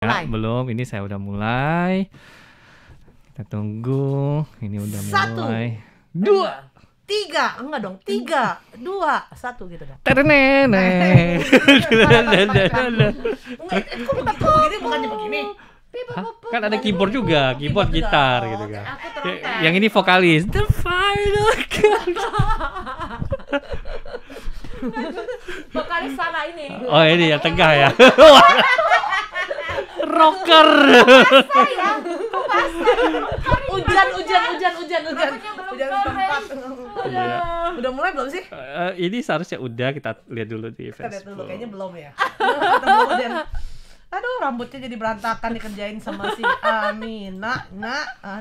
Mulai. Belum, ini saya udah mulai. Kita tunggu. Ini udah mulai. 2 3, enggak dong, 3, 2, 1 gitu dong. Terenene. Enggak, kok begitu begini bukannya begini. Kan ada keyboard juga, keyboard gitar gitu kan. Aku trompet. Yang ini vokalis. The final Vokalis sana ini. Oh ini yang tengah ya. Rocker. Hujan. Udah Iya. Udah mulai belum sih? Ini seharusnya udah, kita lihat dulu di Kita lihat dulu, Facebook. kayaknya belum ya. Kita belum aja. Aduh, rambutnya jadi berantakan dikerjain sama si Amina.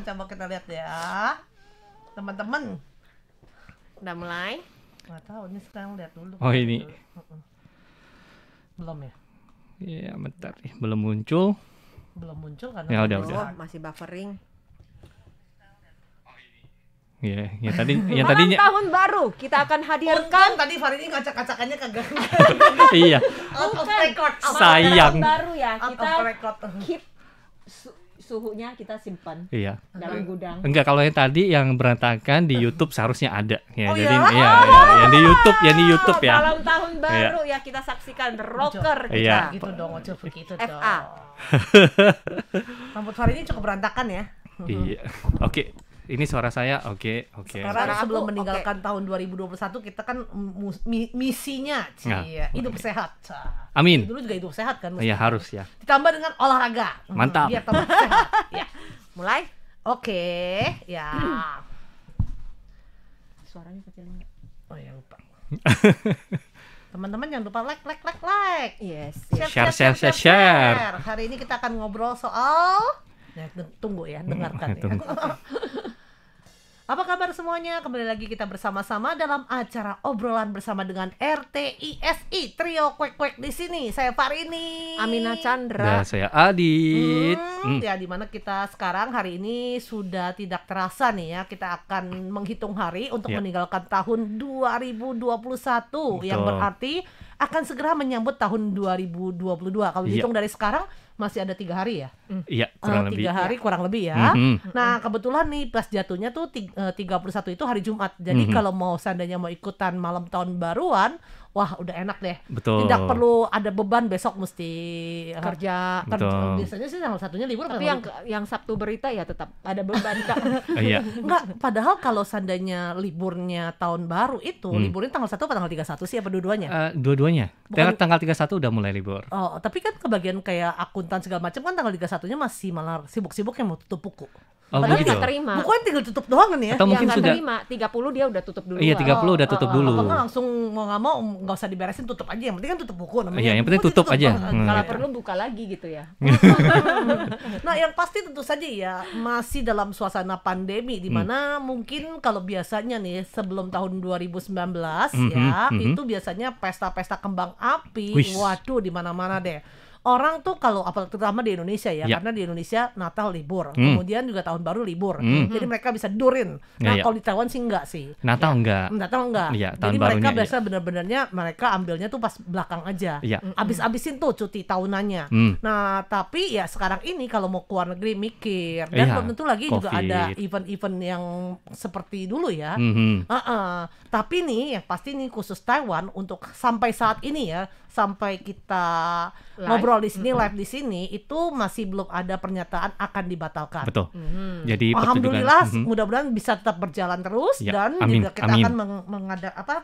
Coba kita lihat ya. Teman-teman. Udah mulai. Nggak tahu, ini sekarang lihat dulu. Oh, ini. Belum ya? Iya, bentar nih, belum muncul. Belum muncul karena Ya, udah. Oh, masih buffering. Iya, yang tadinya Malam tahun baru kita akan hadirkan Untung tadi Farini ngacak-ngacakannya kagak. iya, Out of record. sayang. tahun baru ya. Out Kita of record. keep suhunya kita simpan Iya. dalam gudang. Enggak, kalau yang tadi yang berantakan di YouTube seharusnya ada. Ya, Oh, jadi ya? iya, yang di YouTube ya. Malam tahun baru ya kita saksikan rocker kita. Iya. Gitu dong, Ojo, begitu dong. FA. Rambut Farini cukup berantakan ya. Iya. Oke. Ini suara saya. Oke. Sekarang Suara sebelum aku, meninggalkan tahun 2021 kita kan misinya Nah, hidup sehat. Amin. Dulu juga hidup sehat kan. Iya, harus ya. Ditambah dengan olahraga. Mantap. Biar tambah sehat. Ya. Mulai. Oke, ya. Suaranya kecil enggak? Oh ya lupa. Teman-teman jangan lupa like. Yes. Share. Hari ini kita akan ngobrol soal tunggu ya, dengarkan ya. Tunggu. Apa kabar semuanya? Kembali lagi kita bersama-sama dalam acara obrolan bersama dengan RTISI Trio Kwek di sini. Saya Farini, Amina Chandra. Dan saya Adit. Ya, dimana kita sekarang hari ini sudah tidak terasa nih ya, kita akan menghitung hari untuk Ya. meninggalkan tahun 2021. Yang Betul. berarti akan segera menyambut tahun 2022. Kalau Iya. dihitung dari sekarang masih ada 3 hari ya. Iya, kurang lebih. 3 hari kurang lebih ya. Mhm. Nah, kebetulan nih pas jatuhnya tuh 31 itu hari Jumat. Jadi kalau mau seandainya mau ikutan malam tahun baruan, wah udah enak deh. Betul. Tidak perlu ada beban besok mesti Kerja. Betul. Biasanya sih tanggal satunya libur. Tapi yang Sabtu berita ya tetap ada beban Kak. Iya. enggak, padahal kalau seandainya liburnya tahun baru itu liburnya tanggal 1 atau tanggal 31 sih apa dua-duanya? Dua-duanya. Bukan- Tanggal 31 udah mulai libur. Oh, tapi kan kebagian kayak akuntan segala macam kan tanggal 31-nya masih malah sibuk-sibuk yang mau tutup buku. Oh, Padahal begitu. nggak terima. Buku kan tinggal tutup doang kan ya? Atau mungkin yang nggak sudah terima 30 dia udah tutup dulu. Iya, 30 udah tutup dulu. Apa enggak langsung mau nggak mau nggak usah diberesin, tutup aja, yang penting kan tutup buku namanya. Iya, yang penting Buku tutup aja. Kalau Iya. perlu buka lagi gitu ya. Nah, yang pasti tentu saja ya masih dalam suasana pandemi di mana mungkin kalau biasanya nih sebelum tahun 2019 ya, itu biasanya pesta-pesta kembang api, Wis. waduh di mana-mana deh. Orang tuh kalau apalagi terutama di Indonesia ya, Ya. karena di Indonesia Natal libur, kemudian juga tahun baru libur. Jadi mereka bisa durin. Nah, Ya, ya. kalau di Taiwan sih enggak sih. Natal enggak. Natal enggak. Iya, Jadi tahun mereka barunya, biasa benar-benarnya mereka ambilnya tuh pas belakang aja. Iya. Abis-abisin tuh cuti tahunannya. Nah, tapi ya sekarang ini kalau mau keluar negeri mikir, dan Iya, belum tentu lagi juga COVID. ada event-event yang seperti dulu ya. Mhm. Tapi nih yang pasti nih khusus Taiwan untuk sampai saat ini ya, sampai kita Live. ngobrol di sini live di sini itu masih belum ada pernyataan akan dibatalkan. Betul. Jadi Alhamdulillah, pertunjukan- mudah-mudahan bisa tetap berjalan terus Ya, dan amin, juga kita amin. akan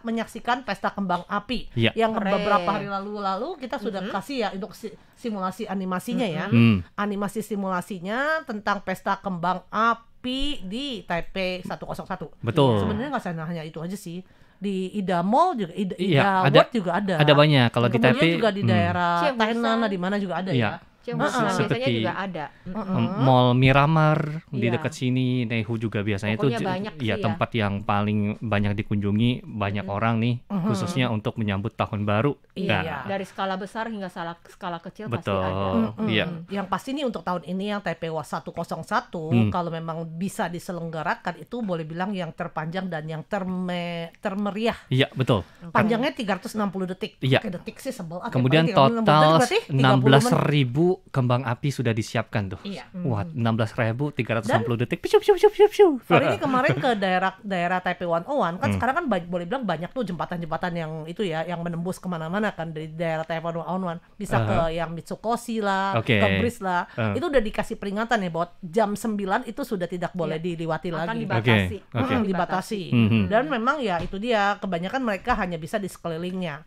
menyaksikan pesta kembang api Ya. yang Keren. beberapa hari lalu kita sudah kasih ya untuk simulasi animasinya ya, animasi simulasinya tentang pesta kembang api di Taipei 101. Betul. Sebenarnya nggak hanya itu aja sih. Di Ida Mall juga, Ida Iya, World juga ada. Ada banyak kalau di Kemudian Taipei. juga di daerah Cianfusan. Tainan di mana juga ada Iya. ya. Cianfusan biasanya Seperti- juga ada. Mall Miramar di Iya. dekat sini, Nehu juga biasanya Pokoknya itu banyak ya sih ya. tempat yang paling banyak dikunjungi banyak orang nih, khususnya untuk menyambut tahun baru. Iya. Dari skala besar hingga skala kecil pasti Betul. ada. Iya. Yang pasti nih untuk tahun ini yang Taipei Was 101 kalau memang bisa diselenggarakan itu boleh bilang yang terpanjang dan yang termeriah. Iya, betul. Panjangnya 360 detik. Iya. Oke, detik sih sebel. Oke, Kemudian paling 360 detik total berarti 30 menit. itu kembang api sudah disiapkan tuh. Iya. Wah, 16.360 detik. Piu, piu, piu, piu, piu. Soalnya ini kemarin ke daerah Taipei 101 kan sekarang kan boleh bilang banyak tuh jembatan-jembatan yang itu ya yang menembus kemana-mana kan dari daerah Taipei 101 bisa ke yang Mitsukoshi lah, Oke. ke Breeze lah. Itu udah dikasih peringatan ya bahwa jam 9 itu sudah tidak boleh diliwati Akan lagi. dibatasi. Oke. Dibatasi. Dan memang ya itu dia kebanyakan mereka hanya bisa di sekelilingnya.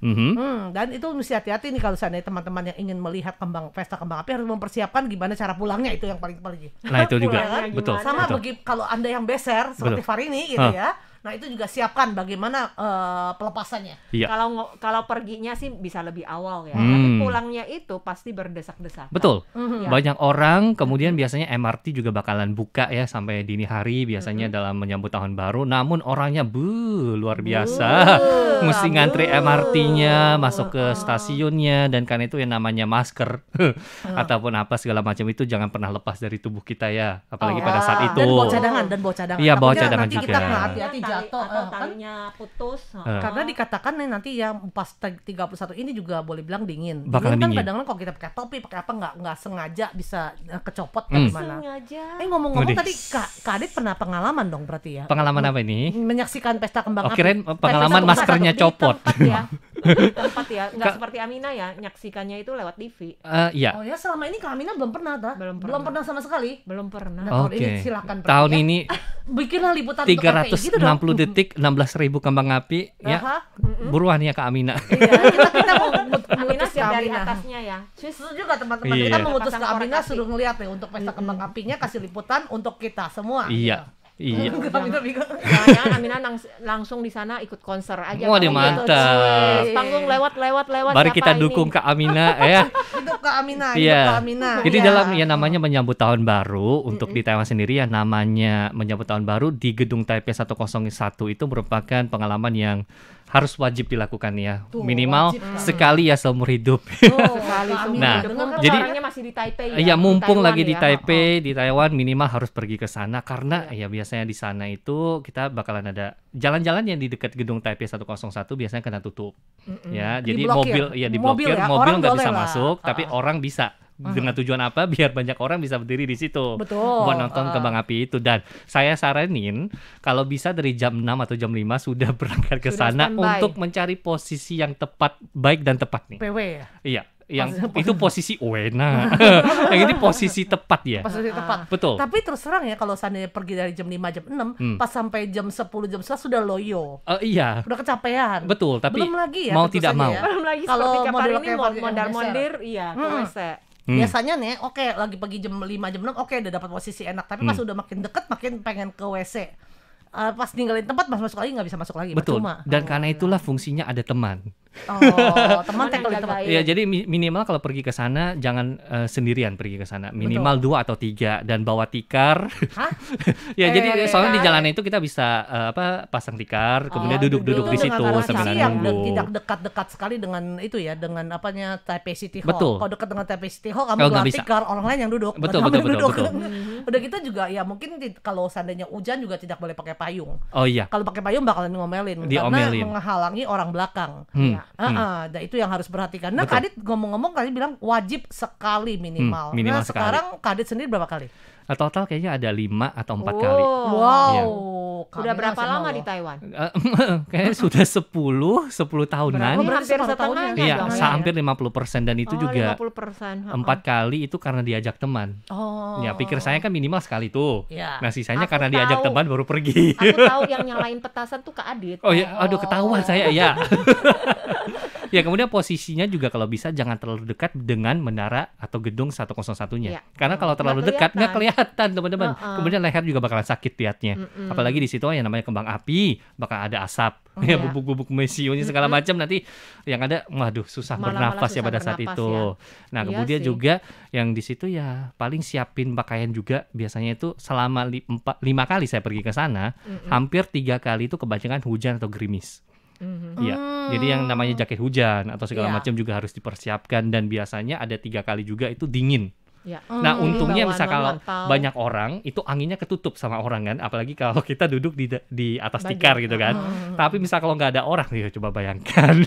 Dan itu mesti hati-hati nih kalau seandainya teman-teman yang ingin melihat pesta kembang api harus mempersiapkan gimana cara pulangnya itu yang paling. Nah, itu juga. Pulangnya Betul. gimana? Sama betul. kalau Anda yang beser seperti Betul. Farini gitu ya. Nah, itu juga siapkan bagaimana pelepasannya. Iya. Kalau perginya sih bisa lebih awal ya, tapi pulangnya itu pasti berdesak-desak. Betul. Ya. Banyak orang kemudian biasanya MRT juga bakalan buka ya sampai dini hari biasanya dalam menyambut tahun baru. Namun orangnya luar biasa. Mesti ngantri MRT-nya, masuk ke stasiunnya, dan karena itu yang namanya masker ataupun apa segala macam itu jangan pernah lepas dari tubuh kita ya, apalagi pada saat itu. Dan bawa cadangan. Iya, bawa Takutnya cadangan nanti juga. kita nggak hati-hati jatuh atau kan. talinya putus. Karena dikatakan nih nanti yang pas 31 ini juga boleh bilang dingin. Bakalan Kan dingin. kadang-kadang kalau kita pakai topi, pakai apa nggak sengaja bisa kecopot kan gimana. Sengaja. Ngomong-ngomong Widih. tadi Kak Adit pernah pengalaman dong berarti ya. Pengalaman apa ini? Menyaksikan pesta kembang api. Kirain pengalaman Pesta maskernya Di copot. tempat ya. Di tempat ya, nggak Kak- seperti Amina ya, nyaksikannya itu lewat TV. Iya. Oh ya, selama ini Kak Amina belum pernah dah. Belum Belum pernah. pernah sama sekali. Belum pernah. Nah, tahun Oke. ini silakan pergi Tahun ya. ini Bikinlah liputan untuk KPI gitu dong. 360 detik, 16.000 kembang api ya. Aha. Buruan ya Kak Amina. Iya, kita mau Amina mengutus ke siap dari Amina. atasnya ya. Justru juga teman-teman Iya. kita mengutus ke Pasang korek Amina api. suruh ngeliat nih untuk pesta kembang apinya kasih liputan untuk kita semua. Iya. Iya. Amina bingung. Jangan Amina langsung di sana ikut konser aja. Wah, Kalau mantap. gitu. Panggung lewat. Mari siapa kita ini? dukung Kak Amina ya. Hidup Kak Amina, hidup Iya. Kak Amina. Jadi Iya. dalam yang namanya menyambut tahun baru untuk di Taiwan sendiri yang namanya menyambut tahun baru di gedung Taipei 101 itu merupakan pengalaman yang harus wajib dilakukan ya. Tuh, Minimal wajib, Kak. sekali ya seumur hidup. Sekali Kak seumur Amina. Nah, hidup. Mumpung jadi- orangnya masih di Taipei ya. Iya, mumpung Taiwan lagi di ya. Taipei, di Taiwan minimal harus pergi ke sana karena ya biasanya di sana itu kita bakalan ada jalan-jalan yang di dekat gedung Taipei 101 biasanya kena tutup. Ya, jadi Diblokir. mobil ya Mobil diblokir, ya, mobil orang nggak boleh bisa lah. masuk, tapi orang bisa. Dengan tujuan apa? Biar banyak orang bisa berdiri di situ. Betul. Buat nonton kembang api itu. Dan saya saranin kalau bisa dari jam 6 atau jam 5 sudah berangkat ke Sudah sana standby. untuk mencari posisi yang tepat, baik dan tepat nih. PW ya. Iya, yang itu posisi wena. Yang ini posisi tepat ya. Pas itu tepat. Betul. Tapi terus terang ya kalau seandainya pergi dari jam 5 jam 6 pas sampai jam 10 jam 11 sudah loyo. Iya, Udah kecapean. betul. Tapi Belum lagi ya, mau tentu tidak saja mau. ya. Belum lagi Kalau seperti kayak model hari ini kayak yang mondar-mondir iya ke WC. Biasanya nih, oke, lagi pergi jam 5 jam 6, oke, udah dapat posisi enak. Tapi pas udah makin deket, makin pengen ke WC. Pas ninggalin tempat, pas masuk lagi nggak bisa masuk lagi. Betul. Percuma. Dan karena itulah fungsinya ada teman. Oh, teman tekel di tempat. Jagain. Ya, jadi minimal kalau pergi ke sana jangan sendirian pergi ke sana. Minimal 2 atau 3 dan bawa tikar. Hah? Ya, jadi soalnya di tikar. jalan itu kita bisa pasang tikar, kemudian duduk-duduk Itu di situ dengan sambil posisi yang nunggu. tidak dekat-dekat sekali dengan itu ya, dengan apanya Taipei City Hall. Betul. Kalau dekat dengan Taipei City Hall, kamu Kalau nggak gelar bisa. tikar, orang lain yang duduk. Betul, Kamu betul, yang betul, duduk. betul. Udah gitu juga ya mungkin kalau seandainya hujan juga tidak boleh pakai payung. Oh iya. Kalau pakai payung bakalan ngomelin Diomelin. karena menghalangi orang belakang. Hmm. Dan itu yang harus perhatikan. Nah, Betul. Kadit ngomong-ngomong tadi bilang wajib sekali minimal. Minimal Nah, sekali. sekarang Kadit sendiri berapa kali? Total kayaknya ada 5 atau 4 kali. Wow. Iya. Kami Udah berapa masih lama mau di loh. Taiwan? Kayaknya sudah 10 tahunan. Berarti berarti hampir separuh tahunnya. setengahnya Iya, dong ya. hampir 50% dan itu juga 50%. 4 kali itu karena diajak teman. Oh. Ya, pikir saya kan minimal sekali tuh. Ya. Nah, sisanya Aku karena diajak tahu. teman baru pergi. Aku tahu yang nyalain petasan tuh Kak Adit. Oh ya, aduh ketahuan saya ya. Ya, kemudian posisinya juga kalau bisa jangan terlalu dekat dengan menara atau gedung 101-nya. Iya. Karena kalau terlalu Nggak dekat nggak kelihatan. kelihatan, teman-teman. Kemudian leher juga bakalan sakit liatnya. Apalagi di situ yang namanya kembang api, bakal ada asap, ya Iya. bubuk-bubuk mesionya segala macam nanti yang ada waduh susah Malah bernafas ya susah pada saat bernafas itu. ya. Nah, Iya kemudian sih. juga yang di situ ya paling siapin pakaian juga biasanya itu selama 5 kali saya pergi ke sana, hampir 3 kali itu kebanyakan hujan atau gerimis. Iya, jadi yang namanya jaket hujan atau segala Iya. macam juga harus dipersiapkan dan biasanya ada 3 kali juga itu dingin. Ya. Nah, Jadi untungnya bawa misal kalau non-mantau. banyak orang itu anginnya ketutup sama orang kan, apalagi kalau kita duduk di atas Bagian. tikar gitu kan. Tapi misal kalau nggak ada orang, ya coba bayangkan.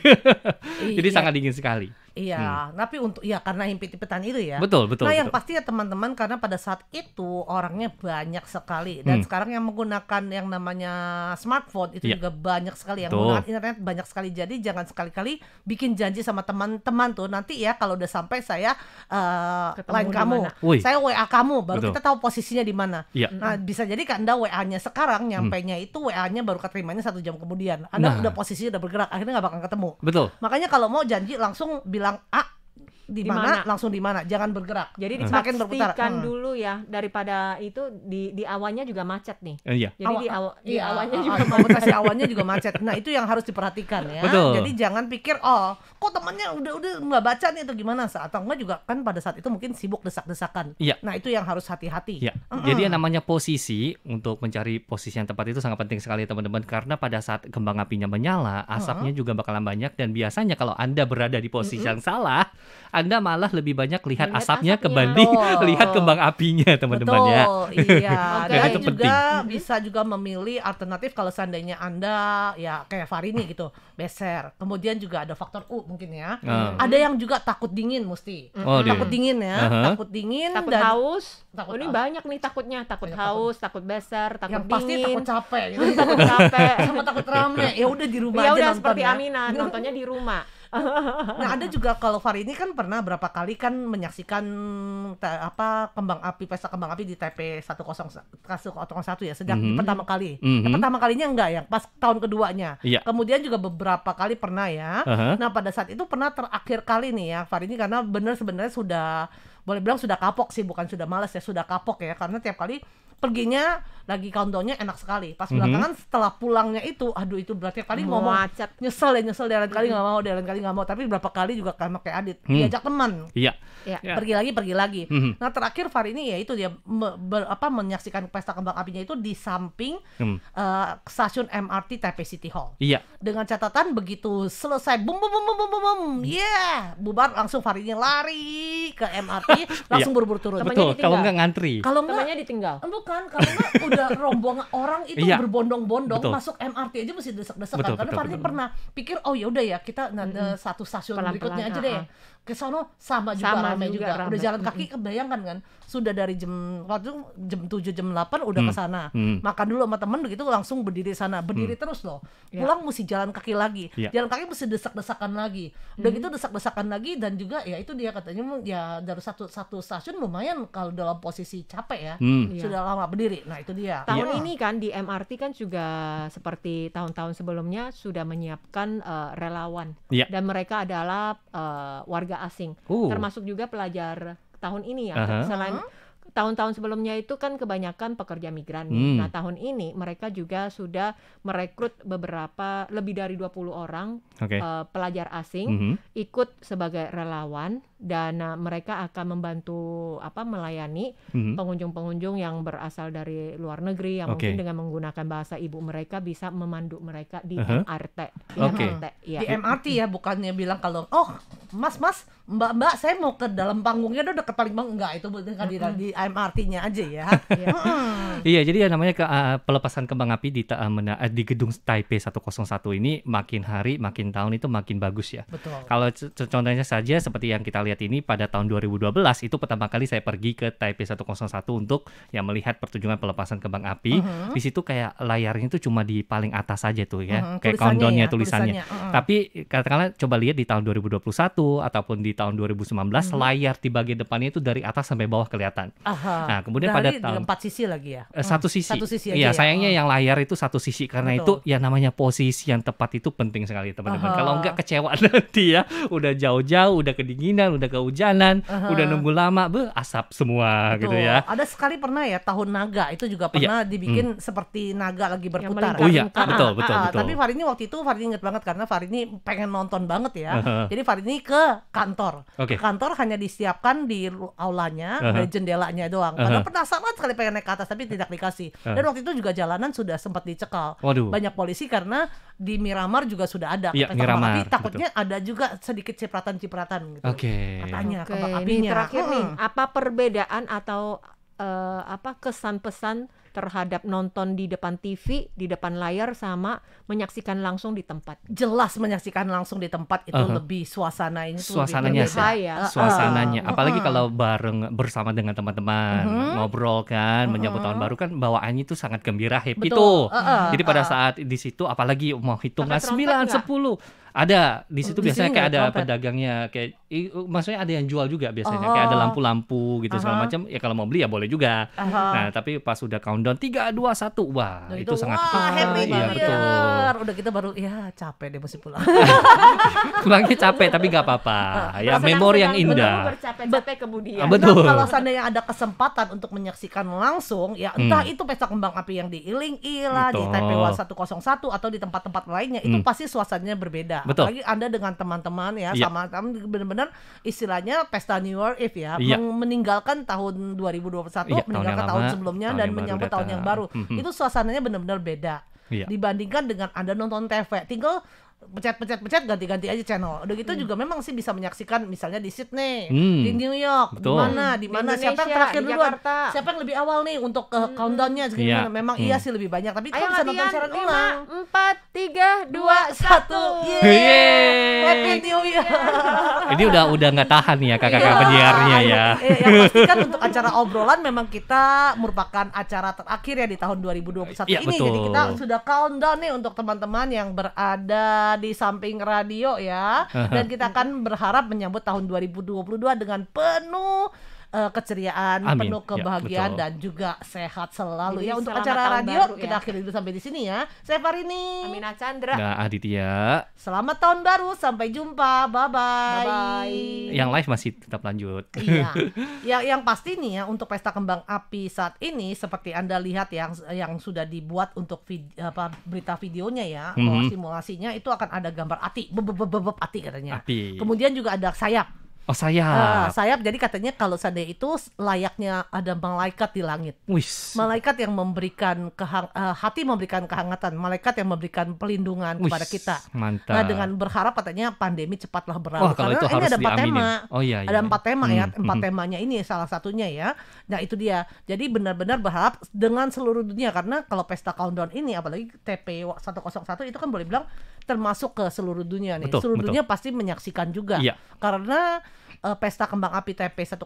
Jadi Iya. sangat dingin sekali. Iya, tapi untuk ya karena himpit-himpitan itu ya. Betul, betul, Nah, yang betul. pasti ya teman-teman, karena pada saat itu orangnya banyak sekali dan sekarang yang menggunakan yang namanya smartphone itu Iya. juga banyak sekali, yang Betul. menggunakan internet banyak sekali. Jadi jangan sekali-kali bikin janji sama teman-teman tuh, nanti ya kalau udah sampai saya Ketemu line di kamu, mana. Wih. saya WA kamu, baru Betul. kita tahu posisinya di mana. Iya. Nah, bisa jadi kan Anda WA-nya sekarang, nyampainya itu WA-nya baru keterimanya 1 jam kemudian. Anda Nah. udah posisinya udah bergerak, akhirnya nggak bakal ketemu. Betul. Makanya kalau mau janji langsung bilang di Di mana, mana? langsung di mana, jangan bergerak. Jadi Semakin berputar. dipastikan dulu ya, daripada itu di awalnya juga macet nih. Iya. Jadi di Iya, awalnya juga komunikasi awalnya juga macet. Nah, itu yang harus diperhatikan ya. Betul. Jadi jangan pikir kok temannya udah nggak baca nih atau gimana, atau enggak juga kan pada saat itu mungkin sibuk desak-desakan. Iya. Nah, itu yang harus hati-hati. Ya, jadi yang namanya posisi, untuk mencari posisi yang tepat itu sangat penting sekali teman-teman, karena pada saat kembang apinya menyala, asapnya juga bakalan banyak, dan biasanya kalau Anda berada di posisi yang salah, Anda malah lebih banyak lihat Melihat asapnya asapnya. kebanding Betul. lihat kembang apinya teman-teman ya. Betul, iya. Oke. Dan Itu juga penting. bisa juga memilih alternatif kalau seandainya Anda ya kayak Farini gitu, beser. Kemudian juga ada faktor U mungkin ya. Ada yang juga takut dingin mesti. Oh, dia. Takut dingin ya, Aha. takut dingin takut dan haus. Takut Ini haus. banyak nih takutnya, takut Banyak haus, takut beser, takut yang pasti dingin, takut capek gitu. takut capek. Sama takut rame. Ya udah di rumah Ya aja udah nonton seperti ya. Amina, nontonnya di rumah. Nah, ada juga kalau Farini kan pernah berapa kali kan menyaksikan kembang api, pesta kembang api di TP 101 ya, sejak pertama kali. Yang pertama kalinya enggak ya, pas tahun keduanya. Iya. Kemudian juga beberapa kali pernah ya. Aha. Nah, pada saat itu pernah terakhir kali nih ya Farini, karena bener sebenarnya sudah boleh bilang sudah kapok sih, bukan sudah malas ya, sudah kapok ya, karena tiap kali perginya lagi countdownnya enak sekali. Pas belakangan setelah pulangnya itu, aduh itu berarti kali ngomong Macet. nyesel dia lain kali nggak mau, tapi berapa kali juga sama kayak Adit diajak teman Iya. Ya. Ya. pergi lagi. Nah, terakhir Farini ya itu dia menyaksikan pesta kembang apinya itu di samping stasiun MRT Taipei City Hall. Iya. Dengan catatan begitu selesai bum bum bum bum bum bum, bum, bubar langsung Farini lari ke MRT langsung buru-buru turun. Temennya Betul, ditinggal. kalau nggak ngantri. Kalau enggak Temannya ditinggal. bukan, kalau enggak udah rombongan orang itu Iya. berbondong-bondong Betul. masuk MRT aja mesti desek-desekan. Betul, Karena betul, Farini betul. pernah pikir ya udah ya kita satu stasiun Pelan-pelan, berikutnya aja deh. Ke sono sama juga Sama ramai juga juga. ramai. Udah jalan kaki, kebayangkan kan? Sudah dari waktu itu jam 7 jam 8 udah ke sana. Makan dulu sama temen, begitu langsung berdiri sana. Berdiri terus loh. Pulang mesti jalan kaki lagi. Iya. Jalan kaki mesti desak-desakan lagi. Udah gitu desak-desakan lagi, dan juga ya itu dia katanya ya dari satu stasiun lumayan kalau dalam posisi capek ya. Sudah lama berdiri. Nah, itu dia. Tahun Iya. ini kan di MRT kan juga seperti tahun-tahun sebelumnya sudah menyiapkan relawan. Iya. Dan mereka adalah warga asing. Termasuk juga pelajar tahun ini ya. Aha. Selain tahun-tahun sebelumnya itu kan kebanyakan pekerja migran nih. Nah, tahun ini mereka juga sudah merekrut lebih dari 20 orang Oke. pelajar asing ikut sebagai relawan, dan mereka akan membantu melayani pengunjung-pengunjung yang berasal dari luar negeri yang Oke. mungkin dengan menggunakan bahasa ibu mereka bisa memandu mereka di Aha. MRT. Di Oke. MRT, ya. Di MRT ya, bukannya bilang kalau mas mbak saya mau ke dalam panggungnya udah deket paling bang, enggak, itu bukan di MRT-nya aja ya. Iya, jadi ya namanya pelepasan kembang api di gedung Taipei 101 ini makin hari makin tahun itu makin bagus ya. Betul. Kalau contohnya saja seperti yang kita lihat ini pada tahun 2012 itu pertama kali saya pergi ke Taipei 101 untuk ya melihat pertunjukan pelepasan kembang api. Di situ kayak layarnya itu cuma di paling atas saja tuh ya, kayak countdownnya tulisannya. Tapi katakanlah coba lihat di tahun 2021 ataupun di tahun 2019 layar di bagian depannya itu dari atas sampai bawah kelihatan. Nah, kemudian pada Dari tahun 4 sisi lagi ya. satu sisi. Satu sisi aja Iya, ya. sayangnya yang layar itu satu sisi, karena Betul. itu ya namanya posisi yang tepat itu penting sekali teman-teman. Kalau enggak kecewa nanti ya, udah jauh-jauh, udah kedinginan, udah kehujanan, udah nunggu lama, asap semua Betul. gitu ya. Ada sekali pernah ya tahun naga itu juga pernah dibikin seperti naga lagi berputar. Oh iya, melingkar. betul. Tapi Farini waktu itu inget banget karena Farini pengen nonton banget ya. Jadi Farini ke kantor. Oke. Ke kantor hanya disiapkan di aulanya, dari jendelanya doang. Karena penasaran sekali pengen naik ke atas tapi tidak dikasih. Dan waktu itu juga jalanan sudah sempat dicekal. Waduh. Banyak polisi karena di Miramar juga sudah ada. Iya, pesta kembang Miramar, api, takutnya ada juga sedikit cipratan-cipratan gitu. Oke. Katanya Oke, kembang ini apinya. terakhir nih, apa perbedaan atau kesan pesan terhadap nonton di depan TV, di depan layar sama menyaksikan langsung di tempat. Jelas menyaksikan langsung di tempat itu lebih suasananya itu Suasananya lebih sih. Suasananya. Apalagi kalau bareng bersama dengan teman-teman, ngobrol kan, menyambut tahun baru kan bawaannya itu sangat gembira, happy tuh. Jadi pada saat di situ apalagi mau hitungan 9, 10 ada di situ Di biasanya sini kayak nggak ada trompet. pedagangnya maksudnya ada yang jual juga biasanya kayak ada lampu-lampu gitu segala macam ya kalau mau beli ya boleh juga. Nah tapi pas udah countdown 3, 2, 1 wah Nah, itu sangat happy iya New betul. Year. Udah kita baru ya capek deh mesti pulang. Pulangnya capek tapi nggak apa-apa ya memori yang indah. Bercapek-capek kemudian. Betul. Nah, kalau seandainya ada kesempatan untuk menyaksikan langsung ya entah itu pesta kembang api yang di Iling-I lah, di Betul. Taipei 101 atau di tempat-tempat lainnya itu pasti suasananya berbeda. Betul. Apalagi Anda dengan teman-teman ya Iya. sama benar-benar istilahnya pesta New Year Eve ya, Iya. meninggalkan tahun 2021, Iya, tahun meninggalkan yang tahun lama, sebelumnya tahun dan yang baru menyambut tahun yang datang. baru. Itu suasananya benar-benar beda. Iya. Dibandingkan dengan Anda nonton TV, tinggal pencet ganti-ganti aja channel. Udah gitu juga memang sih bisa menyaksikan misalnya di Sydney, di New York, Betul. di mana Di siapa yang Indonesia, terakhir di duluan, Jakarta. siapa yang lebih awal nih untuk countdownnya. Iya. Memang iya sih lebih banyak, tapi Ayo kita bisa nonton latihan, siaran 5, ulang. 4, 3, 2, 1. Yeay. Happy New Year. Ini udah nggak tahan nih ya kakak-kakak penyiarnya ya. Yang pasti kan untuk acara obrolan memang kita merupakan acara terakhir ya di tahun 2021 Iya, ini. betul. Jadi kita sudah countdown nih untuk teman-teman yang berada di samping radio ya. Dan kita akan berharap menyambut tahun 2022 dengan penuh keceriaan, Amin. penuh Ya, kebahagiaan betul. dan juga sehat selalu Jadi ya. Untuk selamat acara tahun radio baru ya. kita akhiri dulu sampai di sini ya. Saya Farini. Amina Chandra. Nah Aditya Selamat tahun baru, sampai jumpa. Bye bye. Bye-bye. yang live masih tetap lanjut. Iya, yang pasti nih ya untuk pesta kembang api saat ini seperti Anda lihat yang sudah dibuat untuk berita videonya ya, bahwa simulasinya itu akan ada gambar ati, bebeb ati katanya. Api. Kemudian juga ada sayap. Oh sayap. Sayap jadi katanya kalau seandainya itu layaknya ada malaikat di langit. Wis. Malaikat yang memberikan hati memberikan kehangatan, malaikat yang memberikan pelindungan kepada kita. Mantap. Nah dengan berharap katanya pandemi cepatlah berlalu. Wah, kalau Karena itu ini harus ada 4 diaminin. tema. Oh iya. Ada 4 tema ya, 4 temanya ini salah satunya ya. Nah itu dia. Jadi benar-benar berharap dengan seluruh dunia karena kalau pesta countdown ini apalagi TP 101 itu kan boleh bilang termasuk ke seluruh dunia nih. Betul, Seluruh betul. dunia pasti menyaksikan juga. Iya. Karena pesta kembang api TP 101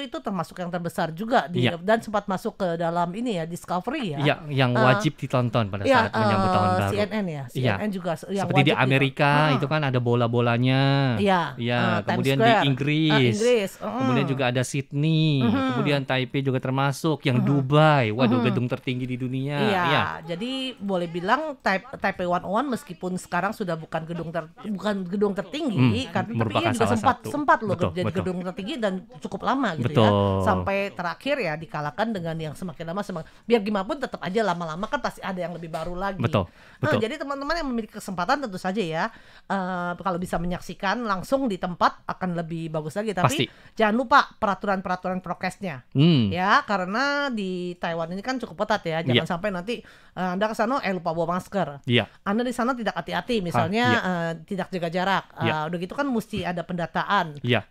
itu termasuk yang terbesar juga Iya. dan sempat masuk ke dalam ini ya Discovery ya. Iya, yang wajib ditonton pada saat menyambut tahun baru. CNN ya, Iya. CNN juga yang Seperti di wajib Amerika ditonton. itu kan ada bola-bolanya. Iya. Iya, Times kemudian di Square. Inggris. Kemudian juga ada Sydney. Kemudian Taipei juga termasuk, yang Dubai. Waduh, gedung tertinggi di dunia. Iya, Iya. jadi boleh bilang Taipei 101 meskipun sekarang sudah bukan gedung tertinggi, tapi merupakan ia juga salah satu. sempat loh Betul, jadi betul. gedung tertinggi dan cukup lama gitu Betul. ya. Sampai terakhir ya dikalahkan dengan yang semakin lama biar gimana pun tetap aja lama-lama kan pasti ada yang lebih baru lagi. Betul, Nah, betul. jadi teman-teman yang memiliki kesempatan tentu saja ya kalau bisa menyaksikan langsung di tempat akan lebih bagus lagi. Tapi Pasti. jangan lupa peraturan-peraturan prokesnya. Ya, karena di Taiwan ini kan cukup ketat ya. Jangan Iya. sampai nanti Anda ke sana lupa bawa masker. Iya. Anda di sana tidak hati-hati, misalnya tidak jaga jarak. Iya. Udah gitu kan mesti ada pendataan. Iya.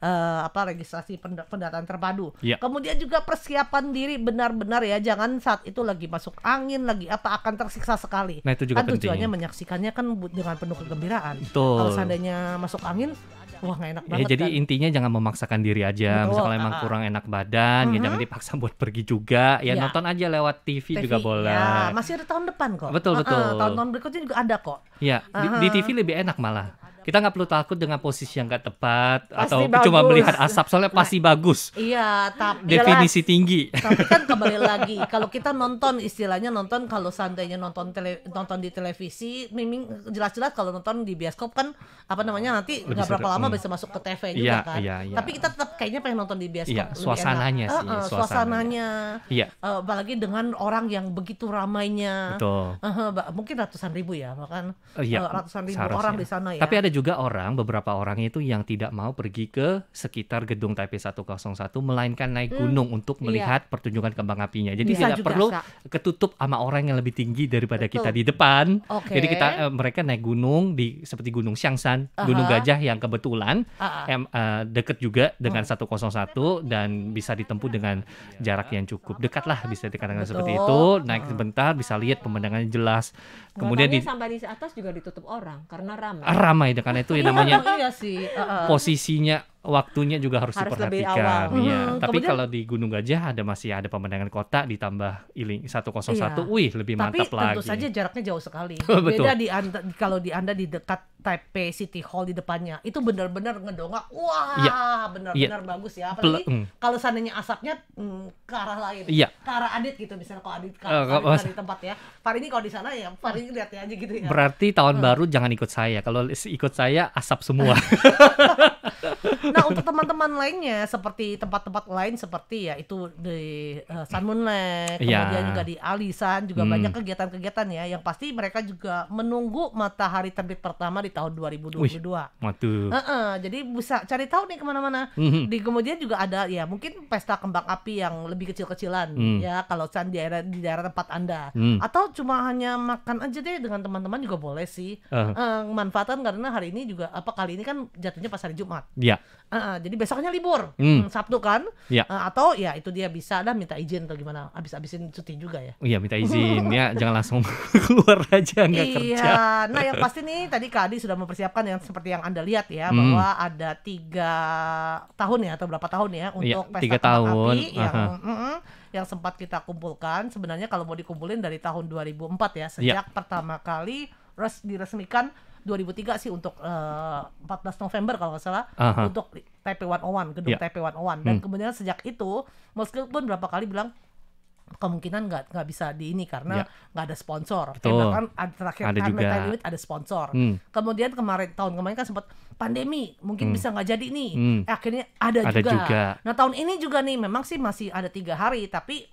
Registrasi pendataan terpadu. Iya. Kemudian juga persiapan diri benar-benar ya. Jangan saat itu lagi masuk angin, lagi akan tersiksa sekali. Nah, itu juga kan tujuannya penting. menyaksikannya kan dengan penuh kegembiraan. Betul. Kalau seandainya masuk angin, wah nggak enak Ya, banget jadi kan. intinya jangan memaksakan diri aja. Betul, Misalnya emang kurang enak badan, ya jangan dipaksa buat pergi juga. Ya Iya. nonton aja lewat TV juga boleh. Ya, masih ada tahun depan kok. Betul, betul. Tahun-tahun berikutnya juga ada kok. Ya, di TV lebih enak malah. Kita nggak perlu takut dengan posisi yang nggak tepat Pasti atau bagus. cuma melihat asap, soalnya pasti bagus. Iya, tapi Definisi tinggi. tapi kan kembali lagi kalau kita nonton istilahnya nonton kalau seandainya nonton di televisi miming jelas-jelas kalau nonton di bioskop kan apa namanya nanti Lebih nggak berapa seru. lama bisa masuk ke TV juga Iya, kan. iya, iya. Tapi kita tetap kayaknya pengen nonton di bioskop. Iya, lebih suasananya enak. sih, Suasananya. Iya. Apalagi dengan orang yang begitu ramainya. Betul. Mungkin ratusan ribu ya, bahkan Iya, ratusan ribu seharusnya. orang di sana ya. Tapi ada juga beberapa orang itu yang tidak mau pergi ke sekitar gedung Taipei 101, melainkan naik gunung untuk melihat pertunjukan kembang apinya. Jadi Bisa tidak juga. perlu ketutup sama orang yang lebih tinggi daripada Betul. kita di depan. Oke. Jadi mereka naik gunung seperti Gunung Xiangshan, Gunung Gajah yang kebetulan deket juga dengan 101 dan bisa ditempuh dengan jarak yang cukup dekat lah, bisa dikatakan seperti itu. Naik sebentar bisa lihat pemandangannya jelas. Kemudian Makanya sampai di atas juga ditutup orang karena ramai. ramai, karena itu yang namanya Iya sih. posisinya, waktunya juga harus lebih diperhatikan. awal. Iya. Tapi Kemudian- kalau di Gunung Gajah masih ada pemandangan kota ditambah Iling 101, Iya. wih lebih Tapi mantap lagi. tentu saja jaraknya jauh sekali. Betul. Beda kalau di Anda di dekat Taipei City Hall di depannya, itu benar-benar ngedongak. Wah, Iya. benar-benar bagus ya. Apalagi kalau seandainya asapnya ke arah lain, Iya. ke arah Adit gitu, misalnya kalau Adit di tempat ya. Pak ini kalau di sana ya, Pak ini lihatnya aja gitu ya. Berarti tahun baru jangan ikut saya. Kalau ikut saya asap semua. Nah, untuk teman-teman lainnya seperti tempat-tempat lain seperti ya itu di Sun Moon Lake, kemudian juga di Alisan juga banyak kegiatan-kegiatan ya, yang pasti mereka juga menunggu matahari terbit pertama di tahun 2022. Waduh. Jadi bisa cari tahu nih kemana-mana. Di kemudian juga ada ya mungkin pesta kembang api yang lebih kecil-kecilan ya kalau di daerah tempat Anda. Atau cuma hanya makan aja deh dengan teman-teman juga boleh sih. Manfaatkan karena hari ini juga kali ini kan jatuhnya pas hari Jumat. Iya. Jadi besoknya libur, Sabtu kan? Iya. Atau ya itu dia bisa minta izin atau gimana, abis-abisin cuti juga ya. Iya, minta izin ya, jangan langsung keluar aja nggak kerja. Iya, nah yang pasti nih tadi Kak Adi sudah mempersiapkan yang seperti yang Anda lihat ya, bahwa ada 3 tahun ya atau berapa tahun ya untuk Iya, pesta 3 kembang tahun. api yang sempat kita kumpulkan. Sebenarnya kalau mau dikumpulin dari tahun 2004 ya, sejak pertama kali diresmikan 2003 sih untuk 14 November kalau nggak salah untuk Taipei 101, gedung Taipei 101. Dan kemudian sejak itu meskipun berapa kali bilang kemungkinan nggak bisa di ini karena nggak ada sponsor. Bahkan terakhir ada juga. Time Limit ada sponsor. Kemudian tahun kemarin kan sempat pandemi, mungkin bisa nggak jadi nih. Akhirnya ada juga. Nah tahun ini juga nih memang sih masih ada 3 hari, tapi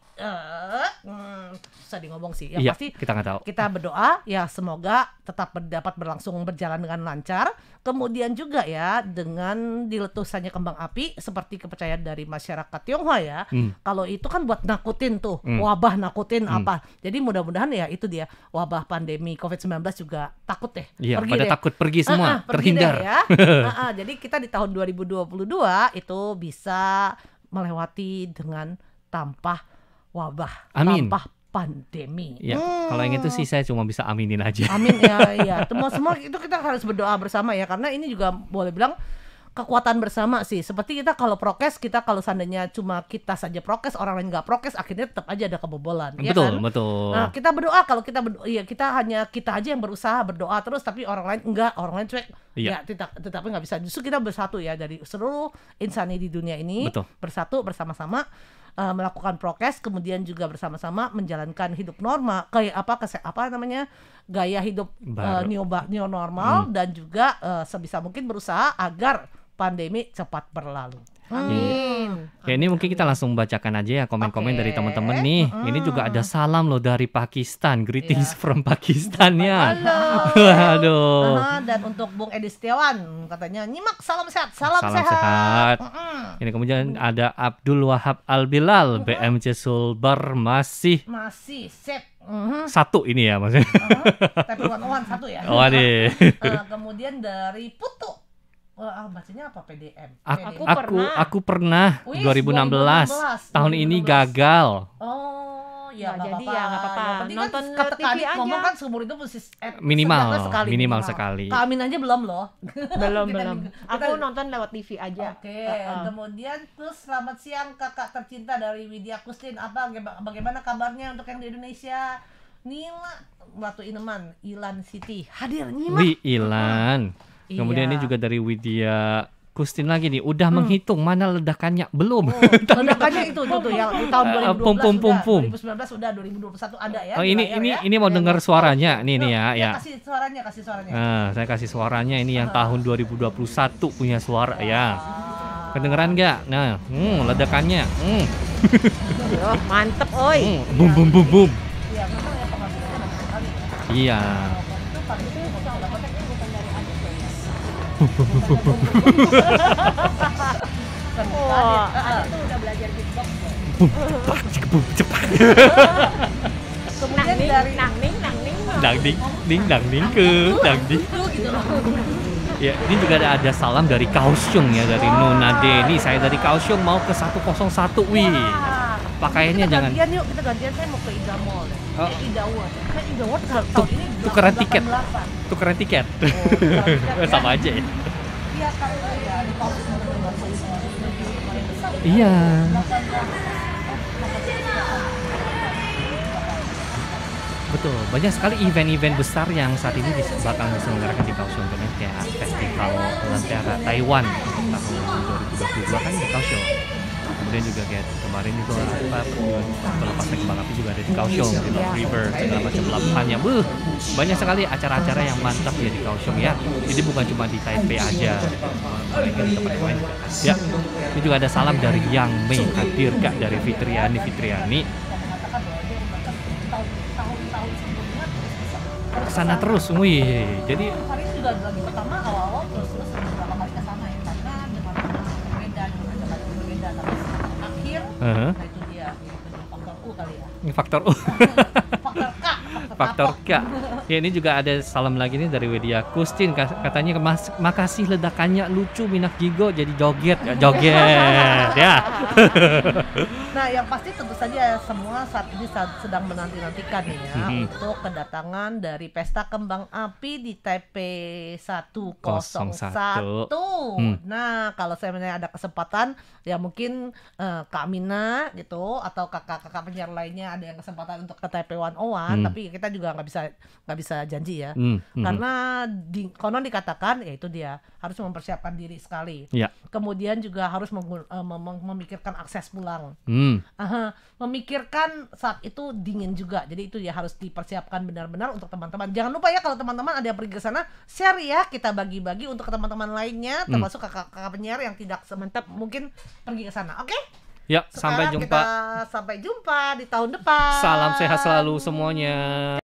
susah di ngomong sih. Yang pasti kita nggak tahu. Kita berdoa ya semoga tetap dapat berjalan dengan lancar. Kemudian juga ya dengan diletusannya kembang api seperti kepercayaan dari masyarakat Tionghoa ya. Kalau itu kan buat nakutin tuh, wabah nakutin apa. Jadi mudah-mudahan ya itu dia wabah pandemi COVID-19 juga takut deh. Iya, pergi pada deh. takut pergi semua, Pergi terhindar. deh ya. Jadi kita di tahun 2022 itu bisa melewati dengan tanpa wabah, Amin. tanpa pandemi. Ya, kalau yang itu sih saya cuma bisa aminin aja. Amin ya. Semua itu kita harus berdoa bersama ya, karena ini juga boleh bilang kekuatan bersama sih. Seperti kita kalau prokes, kita kalau seandainya cuma kita saja prokes, orang lain nggak prokes, akhirnya tetap aja ada kebobolan. Ya Betul, kan? betul. Nah, kita berdoa, kalau kita berdoa, ya kita aja yang berusaha berdoa terus, tapi orang lain enggak, orang lain cuek. Iya. Ya, tetapi nggak bisa. Justru kita bersatu ya dari seluruh insani di dunia ini, Betul. bersatu bersama-sama. Melakukan prokes, kemudian juga bersama-sama menjalankan hidup normal, kayak gaya hidup new normal, dan juga sebisa mungkin berusaha agar pandemi cepat berlalu. Amin. Ya, ini mungkin kita langsung bacakan aja ya komen-komen dari teman-teman nih. Ini juga ada salam loh dari Pakistan. Greetings from Pakistan ya. Waduh. Dan untuk Bung Edi Setiawan katanya nyimak, salam sehat, salam Salam sehat. sehat. Ini kemudian ada Abdul Wahab Al-Bilal, BMC Sulbar masih sip. satu ini ya maksudnya. Tapi one satu ya. Waduh. Kemudian dari Putu. Bacanya apa? PDM. Aku pernah Wih, 2016. Tahun ini gagal. Oh, ya Nggak nggak jadi apa-apa. ya, nggak apa-apa. Yang penting kan Nonton kata TV Kak Adit aja. ngomong kan seumur hidup Minimal minimal sekali. Kak Amin aja belum loh. Belum. Kita- Aku nonton lewat TV aja. Oke, kemudian terus selamat siang kakak tercinta dari Widya Kustin. Bagaimana kabarnya untuk yang di Indonesia? Nila Ratu Ineman, Ilan City hadir nyimak. Wih, Ilan. Kemudian Iya. ini juga dari Widya Kustin lagi nih, udah menghitung mana ledakannya belum. Ledakannya itu yang di tahun 2012 pum. 2019 sudah, 2021 ada ya. Oh, di ini layar ya. ini mau dengar suaranya nih Tuh, ya. Kasih suaranya. Nah, saya kasih suaranya ini yang tahun 2021 punya suara ya. Kedengeran nggak? Nah, ledakannya. Oh, mantep, oi. Bum bum bum bum. Iya, memang ya penghasilannya banyak sekali. Iya. Itu paling itu yang dapatnya kan bukan dari Adit ya. Oh, aku tuh udah belajar beatbox loh. Cepat. Kemudian Nang dari nang ning nang ning. Dang ding ke dang ding. gitu loh. Ya, ini juga ada salam dari Kaohsiung ya, dari Nona Deni. Saya dari Kaohsiung mau ke 101. Wih. Wah. Pakaiannya Kita jangan gantian yuk, kita gantian. Saya mau ke Ida Mall deh. Oh. Ida World. Kan Ida World tahun ini tukeran tiket. 88. tukeran tiket. tukeran tiket, Sama aja ya. Iya kan ya, di Kaohsiung besar. Iya. Betul, banyak sekali event-event besar yang saat ini bakal diselenggarakan di Kaohsiung, kayak Festival Lentera Taiwan tahun 2022 kan di Kaohsiung. Kemudian juga kayak kemarin itu pelepasan kembang api juga ada di Kaohsiung, di Love River, segala macam pelabuhannya. Banyak sekali acara-acara yang mantap ya di Kaohsiung ya. Jadi bukan cuma di Taipei aja, melainkan di tempat lain. Ya, ini juga ada salam dari Yang Mei hadir Kak, dari Fitriani. Kesana terus, wih. Jadi hari ini juga lagi pertama awal-awal terus beberapa kali kesana ya, karena dengan berbeda tapi akhir nah itu dia faktor U kali ya. ini faktor U. Faktor K. Ya, ini juga ada salam lagi nih dari Widya Kustin, katanya makasih ledakannya lucu Minak Gigo jadi joget ya. Nah, yang pasti tentu saja semua saat ini sedang menanti-nantikan nih ya untuk kedatangan dari Pesta Kembang Api di Taipei 101. Nah, kalau saya ada kesempatan ya mungkin Kak Mina gitu atau kakak-kakak penyiar lainnya ada yang kesempatan untuk ke Taipei 101, tapi kita juga nggak bisa janji ya. Karena konon dikatakan ya itu dia harus mempersiapkan diri sekali. Ya. Kemudian juga harus memikirkan akses pulang. Memikirkan saat itu dingin juga. Jadi itu ya harus dipersiapkan benar-benar untuk teman-teman. Jangan lupa ya kalau teman-teman ada yang pergi ke sana, share ya, kita bagi-bagi untuk teman-teman lainnya, termasuk kakak-kakak penyiar yang tidak semantap mungkin pergi ke sana. Oke? Ya, Sekarang sampai jumpa di tahun depan. Salam sehat selalu semuanya.